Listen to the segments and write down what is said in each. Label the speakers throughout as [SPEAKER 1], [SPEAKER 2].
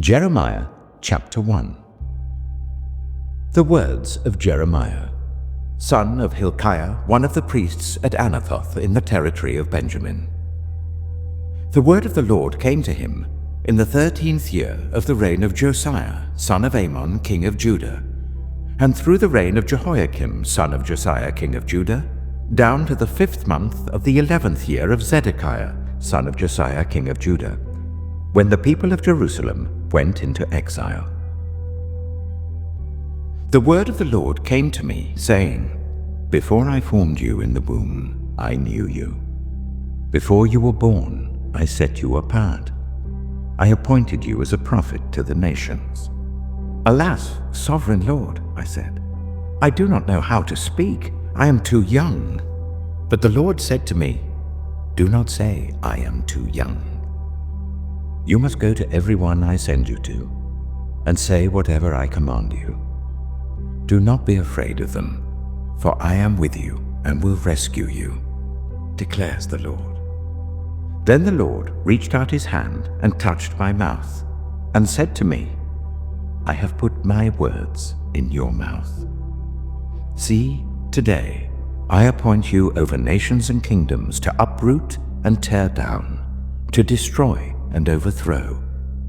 [SPEAKER 1] Jeremiah chapter 1. The words of Jeremiah, son of Hilkiah, one of the priests at Anathoth in the territory of Benjamin. The word of the Lord came to him in the 13th year of the reign of Josiah, son of Amon, king of Judah, and through the reign of Jehoiakim, son of Josiah, king of Judah, down to the 5th month of the 11th year of Zedekiah, son of Josiah, king of Judah, when the people of Jerusalem went into exile. The word of the Lord came to me, saying, Before I formed you in the womb, I knew you. Before you were born, I set you apart. I appointed you as a prophet to the nations. Alas, sovereign Lord, I said, I do not know how to speak. I am too young. But the Lord said to me, Do not say, I am too young. You must go to everyone I send you to, and say whatever I command you. Do not be afraid of them, for I am with you and will rescue you, declares the Lord. Then the Lord reached out his hand and touched my mouth, and said to me, I have put my words in your mouth. See, today I appoint you over nations and kingdoms to uproot and tear down, to destroy and overthrow,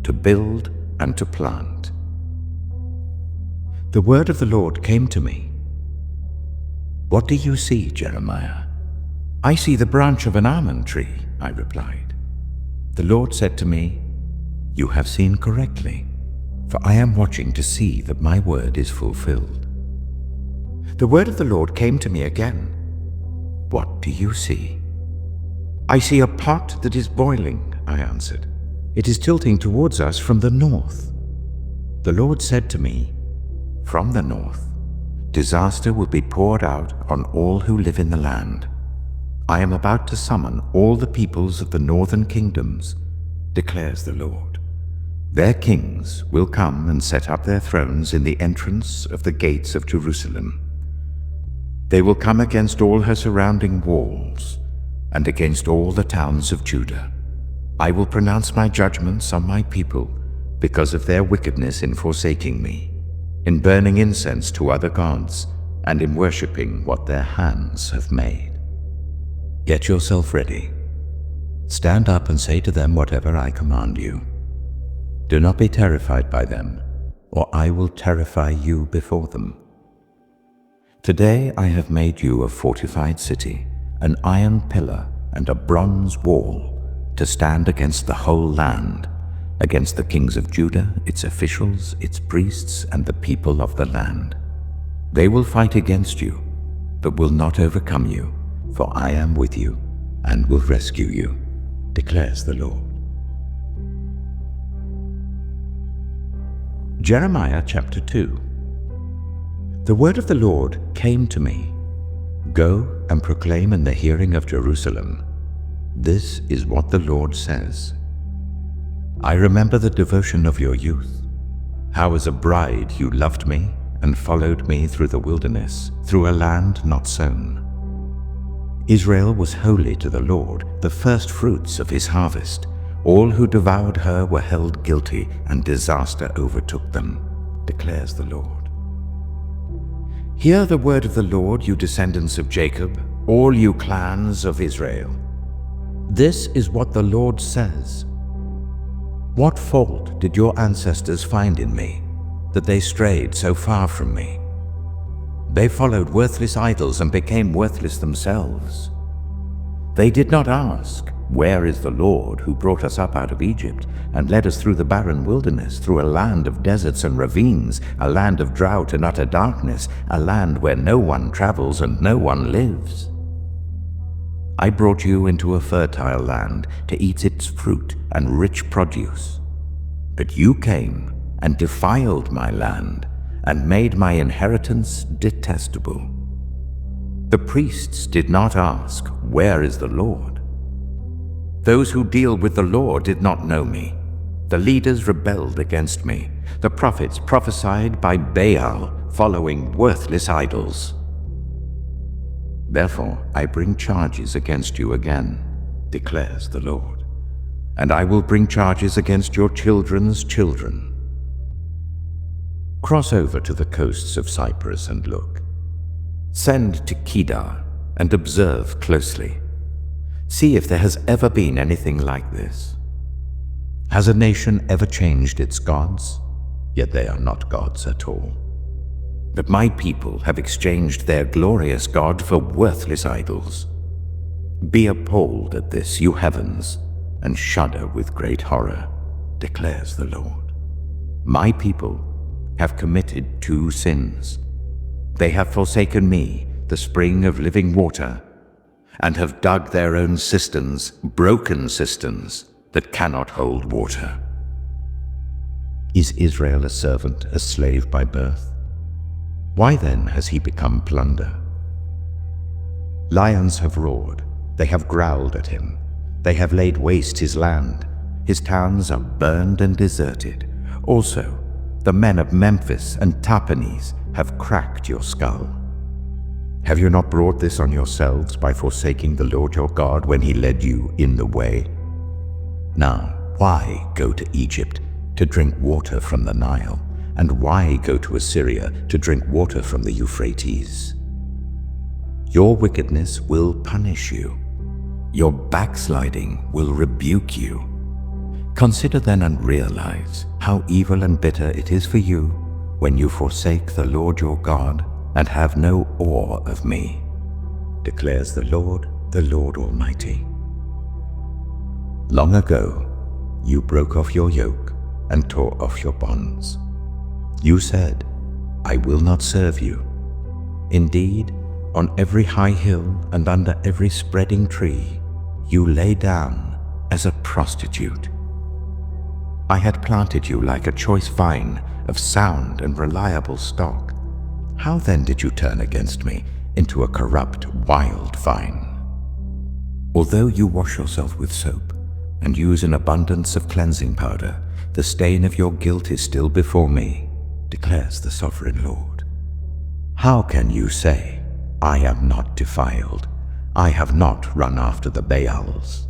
[SPEAKER 1] to build and to plant. The word of the Lord came to me. What do you see, Jeremiah? I see the branch of an almond tree, I replied. The Lord said to me, You have seen correctly, for I am watching to see that my word is fulfilled. The word of the Lord came to me again. What do you see? I see a pot that is boiling, I answered. It is tilting towards us from the north. The Lord said to me, From the north, disaster will be poured out on all who live in the land. I am about to summon all the peoples of the northern kingdoms, declares the Lord. Their kings will come and set up their thrones in the entrance of the gates of Jerusalem. They will come against all her surrounding walls and against all the towns of Judah. I will pronounce my judgments on my people because of their wickedness in forsaking me, in burning incense to other gods, and in worshipping what their hands have made. Get yourself ready. Stand up and say to them whatever I command you. Do not be terrified by them, or I will terrify you before them. Today I have made you a fortified city, an iron pillar and a bronze wall, to stand against the whole land, against the kings of Judah, its officials, its priests, and the people of the land. They will fight against you, but will not overcome you, for I am with you and will rescue you, declares the Lord. Jeremiah chapter 2. The word of the Lord came to me. Go and proclaim in the hearing of Jerusalem, This is what the Lord says. I remember the devotion of your youth, how as a bride you loved me and followed me through the wilderness, through a land not sown. Israel was holy to the Lord, the first fruits of his harvest. All who devoured her were held guilty, and disaster overtook them, declares the Lord. Hear the word of the Lord, you descendants of Jacob, all you clans of Israel. This is what the Lord says. What fault did your ancestors find in me, that they strayed so far from me? They followed worthless idols and became worthless themselves. They did not ask, Where is the Lord who brought us up out of Egypt and led us through the barren wilderness, through a land of deserts and ravines, a land of drought and utter darkness, a land where no one travels and no one lives? I brought you into a fertile land to eat its fruit and rich produce. But you came and defiled my land and made my inheritance detestable. The priests did not ask, Where is the Lord? Those who deal with the law did not know me. The leaders rebelled against me. The prophets prophesied by Baal, following worthless idols. Therefore I bring charges against you again, declares the Lord. and I will bring charges against your children's children. Cross over to the coasts of Cyprus and look. Send to Kedar and observe closely. See if there has ever been anything like this. Has a nation ever changed its gods? Yet they are not gods at all. But my people have exchanged their glorious God for worthless idols. Be appalled at this, you heavens, and shudder with great horror, declares the Lord. My people have committed 2 sins. They have forsaken me, the spring of living water, and have dug their own cisterns, broken cisterns that cannot hold water. Is Israel a servant, a slave by birth? Why then has he become plunder? Lions have roared, they have growled at him, they have laid waste his land, his towns are burned and deserted. Also, the men of Memphis and Tahpanhes have cracked your skull. Have you not brought this on yourselves by forsaking the Lord your God when he led you in the way? Now, why go to Egypt to drink water from the Nile, and why go to Assyria to drink water from the Euphrates? Your wickedness will punish you. Your backsliding will rebuke you. Consider then and realize how evil and bitter it is for you when you forsake the Lord your God and have no awe of me, declares the Lord Almighty. Long ago, you broke off your yoke and tore off your bonds. You said, I will not serve you. Indeed, on every high hill and under every spreading tree, you lay down as a prostitute. I had planted you like a choice vine of sound and reliable stock. How then did you turn against me into a corrupt wild vine? Although you wash yourself with soap and use an abundance of cleansing powder, the stain of your guilt is still before me, declares the Sovereign Lord. How can you say, I am not defiled, I have not run after the Baals?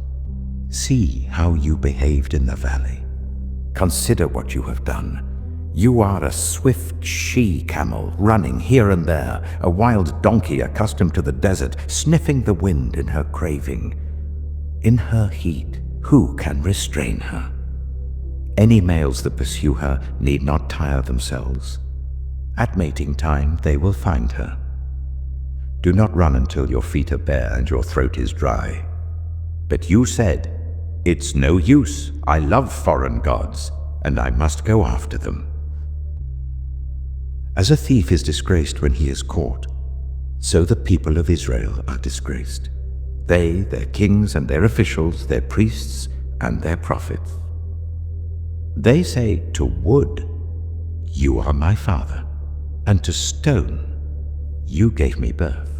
[SPEAKER 1] See how you behaved in the valley. Consider what you have done. You are a swift she-camel running here and there, a wild donkey accustomed to the desert, sniffing the wind in her craving. In her heat, who can restrain her? Any males that pursue her need not tire themselves. At mating time, they will find her. Do not run until your feet are bare and your throat is dry. But you said, it's no use, I love foreign gods, and I must go after them. As a thief is disgraced when he is caught, so the people of Israel are disgraced. They, their kings and their officials, their priests and their prophets. They say to wood, you are my father, and to stone, you gave me birth.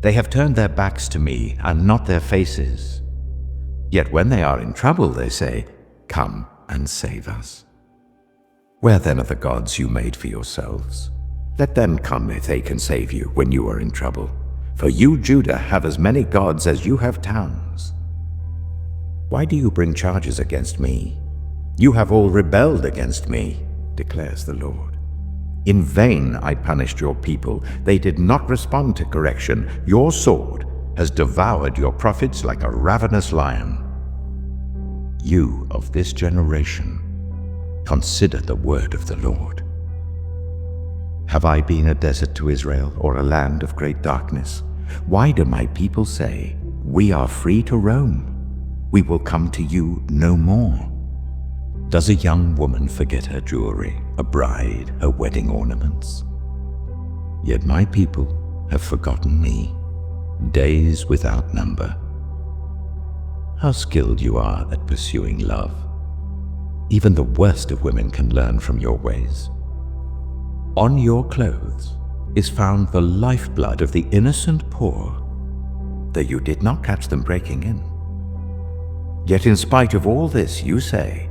[SPEAKER 1] They have turned their backs to me and not their faces. Yet when they are in trouble, they say, come and save us. Where then are the gods you made for yourselves? Let them come if they can save you when you are in trouble. For you, Judah, have as many gods as you have towns. Why do you bring charges against me? You have all rebelled against me, declares the Lord. In vain I punished your people. They did not respond to correction. Your sword has devoured your prophets like a ravenous lion. You of this generation, consider the word of the Lord. Have I been a desert to Israel, or a land of great darkness? Why do my people say, we are free to roam? We will come to you no more. Does a young woman forget her jewelry, a bride her wedding ornaments? Yet my people have forgotten me, days without number. How skilled you are at pursuing love. Even the worst of women can learn from your ways. On your clothes is found the lifeblood of the innocent poor, though you did not catch them breaking in. Yet in spite of all this, you say,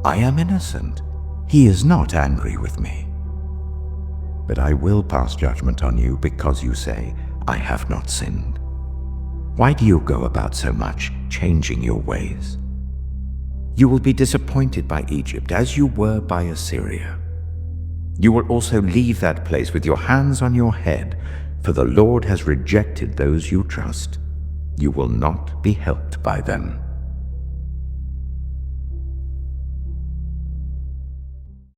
[SPEAKER 1] I am innocent. He is not angry with me. But I will pass judgment on you because you say, I have not sinned. Why do you go about so much changing your ways? You will be disappointed by Egypt as you were by Assyria. You will also leave that place with your hands on your head, for the Lord has rejected those you trust. You will not be helped by them.